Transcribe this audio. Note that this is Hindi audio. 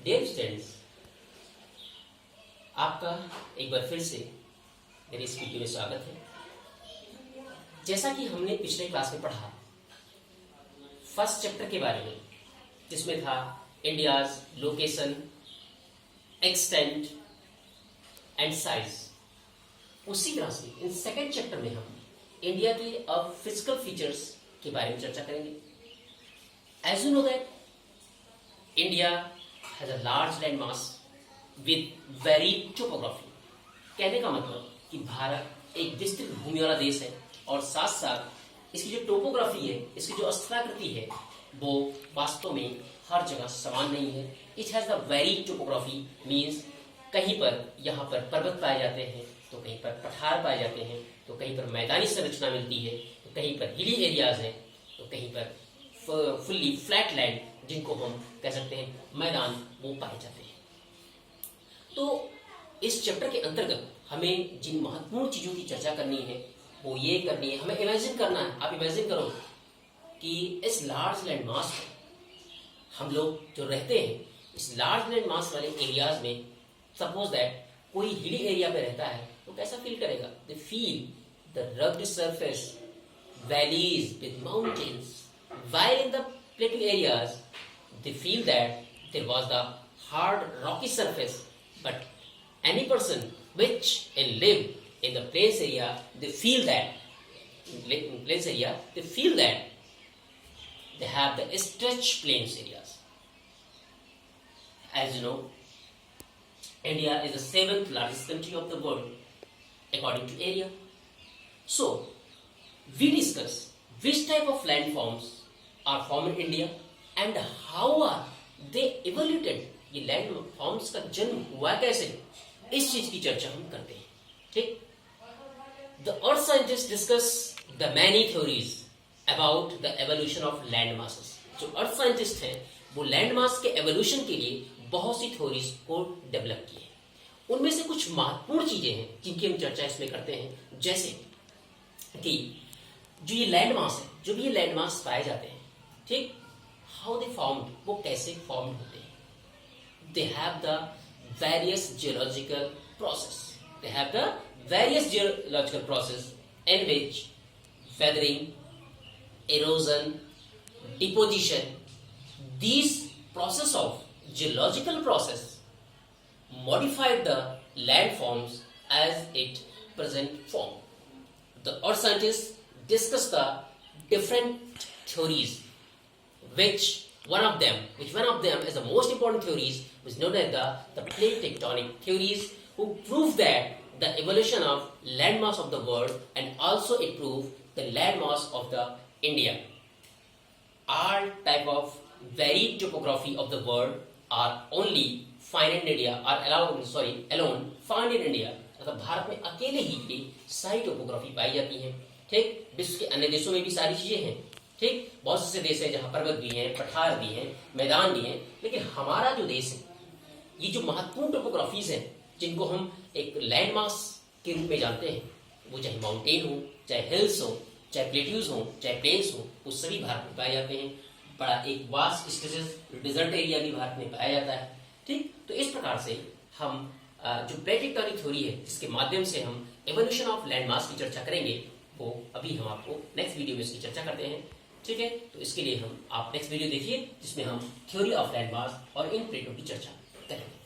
डियर स्टूडेंट्स, आपका एक बार फिर से मेरे इस वीडियो में स्वागत है। जैसा कि हमने पिछले क्लास में पढ़ा फर्स्ट चैप्टर के बारे में, जिसमें था India's location, extent and size, उसी तरह से इन सेकेंड चैप्टर में हम इंडिया के अब फिजिकल फीचर्स के बारे में चर्चा करेंगे। As you know that India has a large land mass with very topography. कहने का मतलब कि भारत एक विस्तृत भूमि वाला देश है और साथ साथ इसकी जो टोपोग्राफी है, इसकी जो स्थलाकृति है, वो वास्तव में हर जगह समान नहीं है। It has the very topography means कहीं पर यहाँ पर पर्वत पाए जाते हैं, तो कहीं पर पठार पाए जाते हैं, तो कहीं पर मैदानी संरचना मिलती है, तो कहीं पर हिली एरियाज हैं, तो कहीं पर फुल्ली फ्लैट लैंड जिनको हम कह सकते हैं मैदान, वो पाए जाते हैं। तो इस चैप्टर के अंतर्गत हमें जिन महत्वपूर्ण चीजों की चर्चा करनी है वो ये करनी है, हमें इमेजिन करना है। आप इमेजिन करो कि इस लार्ज लैंड मास में हम लोग जो रहते हैं, इस लार्ज लैंड मास वाले एरियाज में सपोज दैट कोई हिली एरिया पे रहता है तो कैसा फील करेगा? They feel the rugged surface, valleys with mountains, while in the plateau areas they feel that there was the hard rocky surface. But any person which live in the plains area, they feel that in plains area they feel that they have the stretched plains areas. As you know, India is the 7th largest country of the world according to area. So we discuss which type of landforms are formed in India and how are they evaluated. ये लैंड फॉर्म्स का जन्म हुआ कैसे, इस चीज की चर्चा हम करते हैं। ठीक, the earth scientist discuss the many theories about the evolution of land masses. जो अर्थ साइंटिस्ट हैं वो लैंड मास के एवोल्यूशन के लिए बहुत सी थ्योरीज को डेवलप किए। उनमें से कुछ महत्वपूर्ण चीजें हैं जिनकी हम चर्चा इसमें करते हैं, जैसे कि जो ये लैंड मास है, जो भी ये लैंड मास पाए जाते हैं, ठीक, हाउ दे फॉर्म्ड, वो कैसे फॉर्म होते हैं। They have the various geological process, they have the various geological process in which weathering, erosion, deposition, these process of geological process modified the landforms as it present form. The earth scientists discuss the different theories, which one of them is the most important theories, which is known as the plate tectonic theories, who prove that the evolution of landmass of the world and also it proved the landmass of the India. All type of varied topography of the world are only found in India, are alone found in India. मतलब भारत में अकेले ही ये सारी टोपोग्राफी पाई जाती है। ठीक, विश्व के अन्य देशों में भी सारी चीजें हैं। ठीक, बहुत से देश हैं जहाँ पर्वत भी हैं, पठार भी हैं, मैदान भी हैं, लेकिन हमारा जो देश है, ये जो महत्वपूर्ण टोपोग्राफीज हैं जिनको हम एक लैंड मास के रूप में जानते हैं, वो चाहे माउंटेन हो, चाहे हिल्स हो, चाहे प्लेट्यूज हो, चाहे प्लेन्स हो, वो सभी भारत में पाए जाते हैं। बड़ा एक वास्ट स्पेसेस डिजर्ट एरिया भी भारत में पाया जाता है। ठीक, तो इस प्रकार से हम जो प्लेट टेक्टोनिक थ्योरी है, जिसके माध्यम से हम एवोल्यूशन ऑफ लैंड मास की चर्चा करेंगे, वो अभी हम आपको नेक्स्ट वीडियो में इसकी चर्चा करते हैं। ठीक है, तो इसके लिए आप नेक्स्ट वीडियो देखिए जिसमें हम थ्योरी ऑफ लैंड मास और इन प्लेटों की चर्चा करेंगे।